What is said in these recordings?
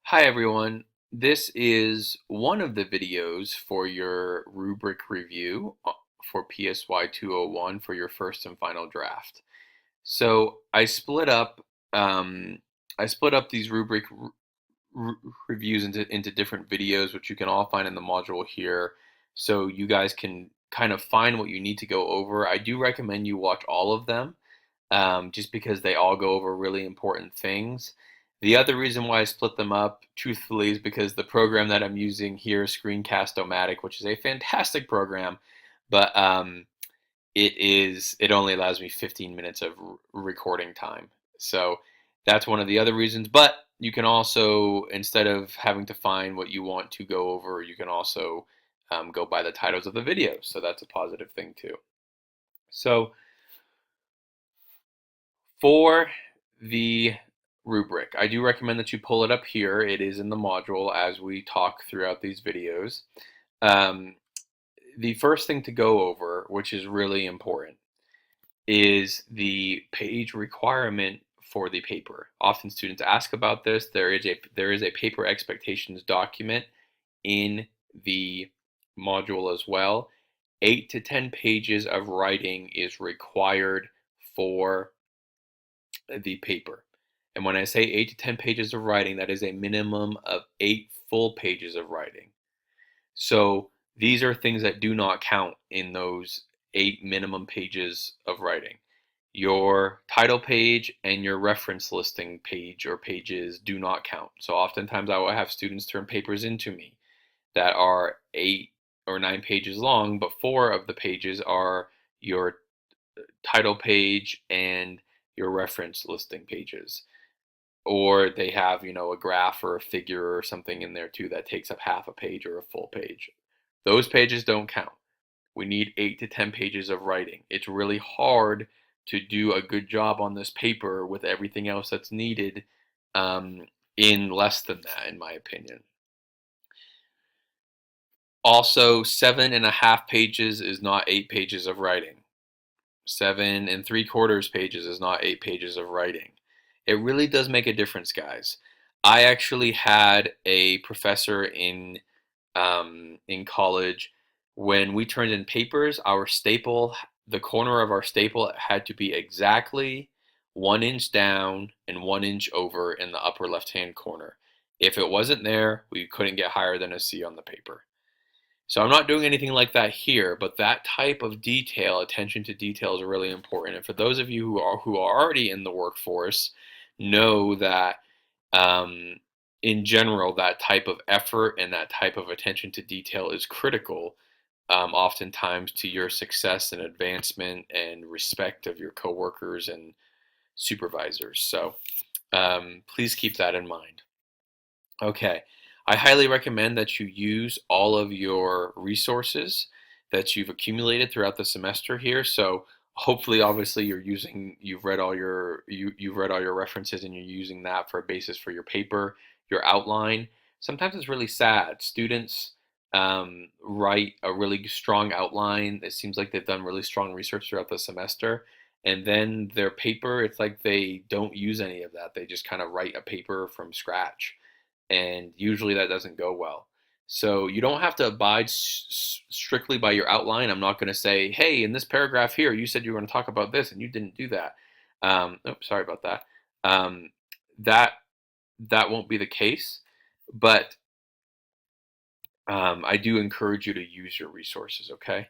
Hi everyone. This is one of the videos for your rubric review for PSY201 for your first and final draft. So um, I split up these rubric reviews into different videos, which you can all find in the module here, so you guys can kind of find what you need to go over. I do recommend you watch all of them, just because they all go over really important things. The other reason why I split them up, truthfully, is because the program that I'm using here, Screencast-O-Matic, which is a fantastic program, but it only allows me 15 minutes of recording time. So that's one of the other reasons. But you can also, instead of having to find what you want to go over, you can also go by the titles of the videos. So that's a positive thing too. So for the rubric, I do recommend that you pull it up here. It is in the module as we talk throughout these videos. Um, the first thing to go over, which is really important, is the page requirement for the paper. Often students ask about this. There is a paper expectations document in the module as well. 8 to 10 pages of writing is required for the paper. And when I say 8 to 10 pages of writing, that is a minimum of 8 full pages of writing. So these are things that do not count in those 8 minimum pages of writing. Your title page and your reference listing page or pages do not count. So oftentimes I will have students turn papers into me that are 8 or 9 pages long, but 4 of the pages are your title page and your reference listing pages. Or they have, a graph or a figure or something in there too that takes up half a page or a full page. Those pages don't count. We need 8 to 10 pages of writing. It's really hard to do a good job on this paper with everything else that's needed in less than that, in my opinion. Also, 7.5 pages is not 8 pages of writing. 7 3/4 pages is not 8 pages of writing. It really does make a difference, guys. I actually had a professor in college. When we turned in papers, the corner of our staple had to be exactly 1 inch down and 1 inch over in the upper left-hand corner. If it wasn't there, we couldn't get higher than a C on the paper. So I'm not doing anything like that here, but that type of detail, attention to detail, is really important. And for those of you who are already in the workforce, know that um, in general, that type of effort and that type of attention to detail is critical, oftentimes to your success and advancement and respect of your coworkers and supervisors. So please keep that in mind. Okay. I highly recommend that you use all of your resources that you've accumulated throughout the semester here. So hopefully, obviously, you've read all your references and you're using that for a basis for your paper, your outline. Sometimes it's really sad. Students write a really strong outline. It seems like they've done really strong research throughout the semester. And then their paper, it's like they don't use any of that. They just kind of write a paper from scratch, and usually that doesn't go well. So you don't have to abide strictly by your outline. I'm not going to say, hey, in this paragraph here, you said you were going to talk about this and you didn't do that. Sorry about that. Um, that that won't be the case, but I do encourage you to use your resources. Okay.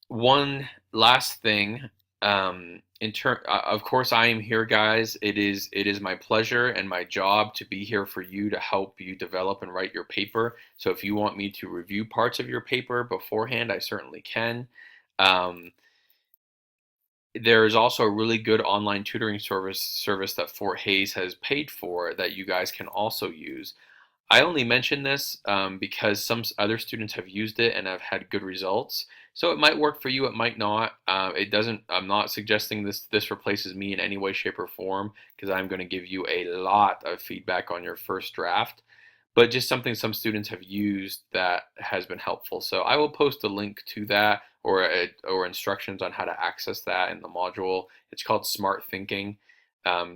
One last thing, of course, I am here, guys. It is my pleasure and my job to be here for you to help you develop and write your paper. So if you want me to review parts of your paper beforehand, I certainly can. Um, there is also a really good online tutoring service that Fort Hayes has paid for that you guys can also use. I only mention this because some other students have used it and have had good results. So it might work for you, it might not. It doesn't. I'm not suggesting this replaces me in any way, shape, or form, because I'm going to give you a lot of feedback on your first draft. But just something some students have used that has been helpful. So I will post a link to that, or instructions on how to access that in the module. It's called Smart Thinking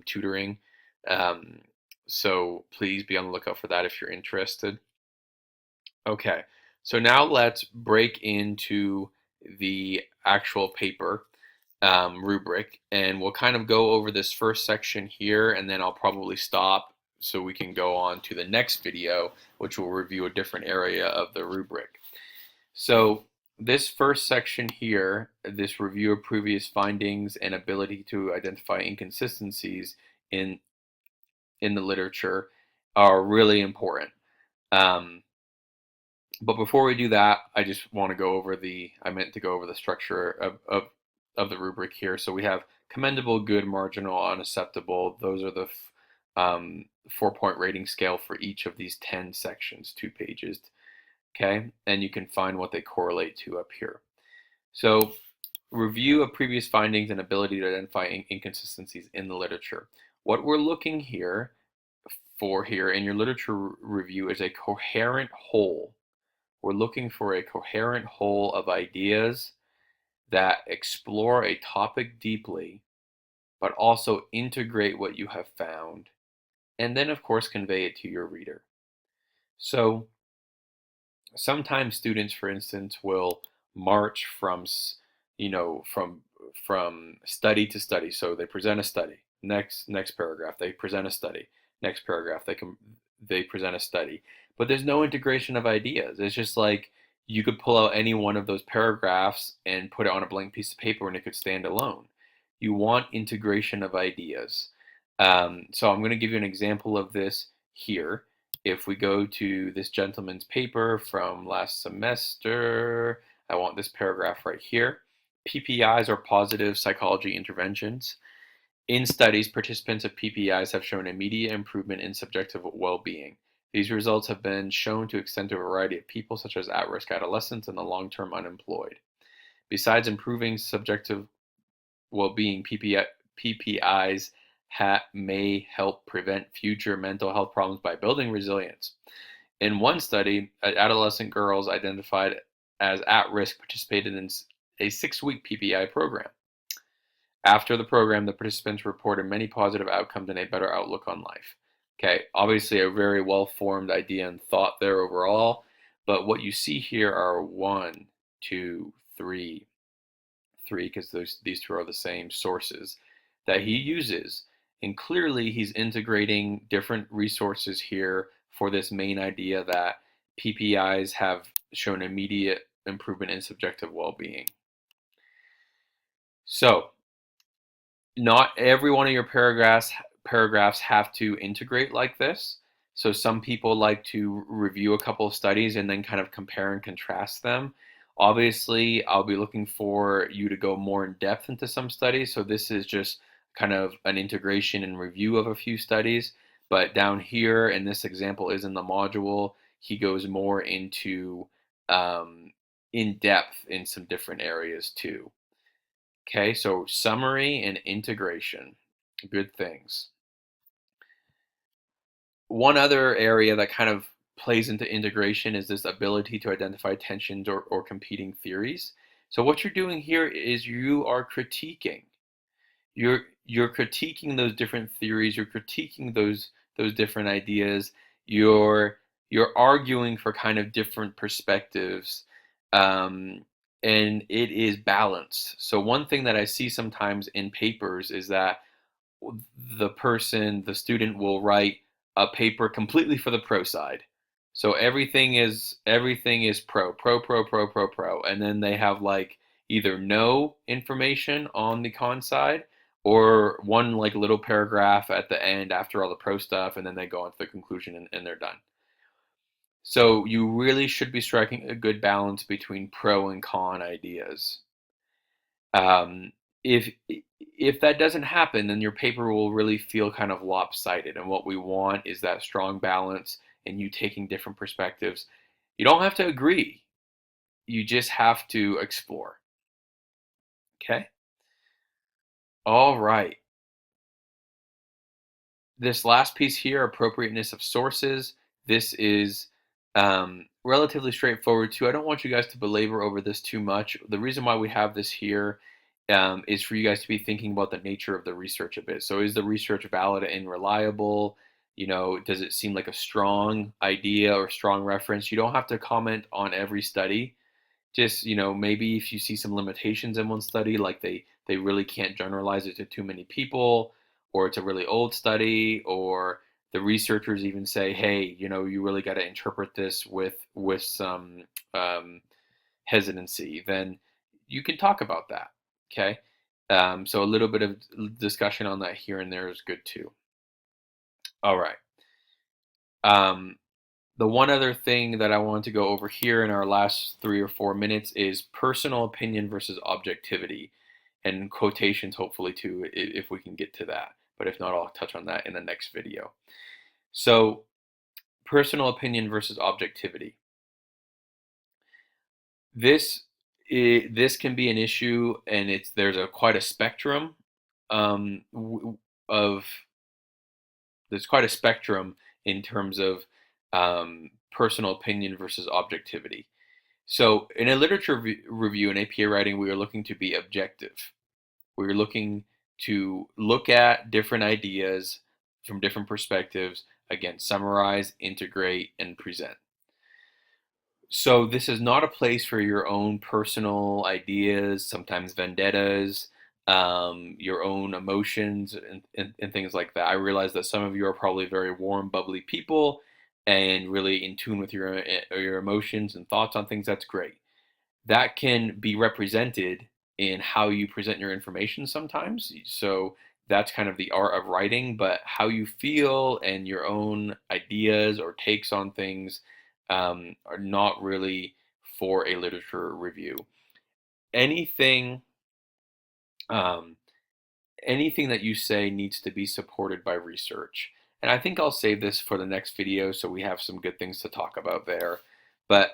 Tutoring. Um, So please be on the lookout for that if you're interested. Okay, so now let's break into the actual paper rubric, and we'll kind of go over this first section here, and then I'll probably stop so we can go on to the next video, which will review a different area of the rubric. So this first section here, this review of previous findings and ability to identify inconsistencies in the literature, are really important. Um, but before we do that, I just want to go over I meant to go over the structure of the rubric here. So we have commendable, good, marginal, unacceptable. Those are the 4-point rating scale for each of these 10 sections, 2 pages. Okay, and you can find what they correlate to up here. So review of previous findings and ability to identify inconsistencies in the literature. What we're looking for here in your literature review is a coherent whole. We're looking for a coherent whole of ideas that explore a topic deeply, but also integrate what you have found, and then, of course, convey it to your reader. So sometimes students, for instance, will march from, from study to study. So they present a study. Next paragraph, they present a study. Next paragraph, they present a study. But there's no integration of ideas. It's just like you could pull out any one of those paragraphs and put it on a blank piece of paper, and it could stand alone. You want integration of ideas. So I'm going to give you an example of this here. If we go to this gentleman's paper from last semester, I want this paragraph right here. PPIs are positive psychology interventions. In studies, participants of PPIs have shown immediate improvement in subjective well-being. These results have been shown to extend to a variety of people, such as at-risk adolescents and the long-term unemployed. Besides improving subjective well-being, PPIs may help prevent future mental health problems by building resilience. In one study, adolescent girls identified as at risk participated in a 6-week PPI program. After the program, the participants reported many positive outcomes and a better outlook on life. Okay, obviously a very well-formed idea and thought there overall, but what you see here are 1, 2, 3, because these two are the same sources that he uses. And clearly he's integrating different resources here for this main idea that PPIs have shown immediate improvement in subjective well-being. So not every one of your paragraphs have to integrate like this. So some people like to review a couple of studies and then kind of compare and contrast them. Obviously, I'll be looking for you to go more in depth into some studies. So this is just kind of an integration and review of a few studies. But down here, and this example is in the module, he goes more into in depth in some different areas too. Okay, so summary and integration, good things. One other area that kind of plays into integration is this ability to identify tensions or competing theories. So what you're doing here is you are critiquing. You're critiquing those different theories, you're critiquing those different ideas, you're arguing for kind of different perspectives. And it is balanced. So one thing that I see sometimes in papers is that the student will write a paper completely for the pro side. So everything is pro, and then they have like either no information on the con side or one like little paragraph at the end after all the pro stuff, and then they go on to the conclusion and they're done. So you really should be striking a good balance between pro and con ideas. Um, if that doesn't happen, then your paper will really feel kind of lopsided. And what we want is that strong balance and you taking different perspectives. You don't have to agree. You just have to explore. Okay? All right. This last piece here, appropriateness of sources. This is relatively straightforward too. I don't want you guys to belabor over this too much. The reason why we have this here is for you guys to be thinking about the nature of the research a bit. So is the research valid and reliable? Does it seem like a strong idea or strong reference? You don't have to comment on every study. Just, maybe if you see some limitations in one study, like they really can't generalize it to too many people, or it's a really old study, or the researchers even say, hey, you really got to interpret this with some um, hesitancy, then you can talk about that. Okay. So a little bit of discussion on that here and there is good too. All right. Um, the one other thing that I want to go over here in our last 3 or 4 minutes is personal opinion versus objectivity, and quotations, hopefully, too, if we can get to that. But if not, I'll touch on that in the next video. So, personal opinion versus objectivity. This can be an issue, and there's quite a spectrum of there's quite a spectrum in terms of personal opinion versus objectivity. So, in a literature review in APA writing, we are looking to be objective. We're looking to look at different ideas from different perspectives, again, summarize, integrate, and present. So, this is not a place for your own personal ideas, sometimes vendettas, your own emotions, and things like that. I realize that some of you are probably very warm, bubbly people and really in tune with your emotions and thoughts on things. That's great. That can be represented in how you present your information sometimes. So that's kind of the art of writing, but how you feel and your own ideas or takes on things are not really for a literature review. Anything, um, anything that you say needs to be supported by research. And I think I'll save this for the next video so we have some good things to talk about there. But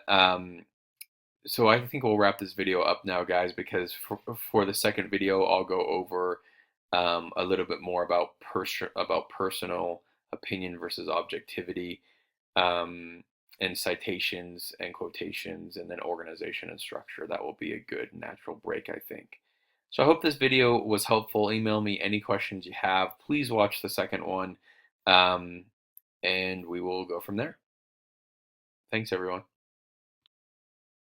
so I think we'll wrap this video up now, guys, because for the second video, I'll go over a little bit more about personal opinion versus objectivity, um, and citations and quotations, and then organization and structure. That will be a good natural break, I think. So I hope this video was helpful. Email me any questions you have. Please watch the second one, and we will go from there. Thanks, everyone.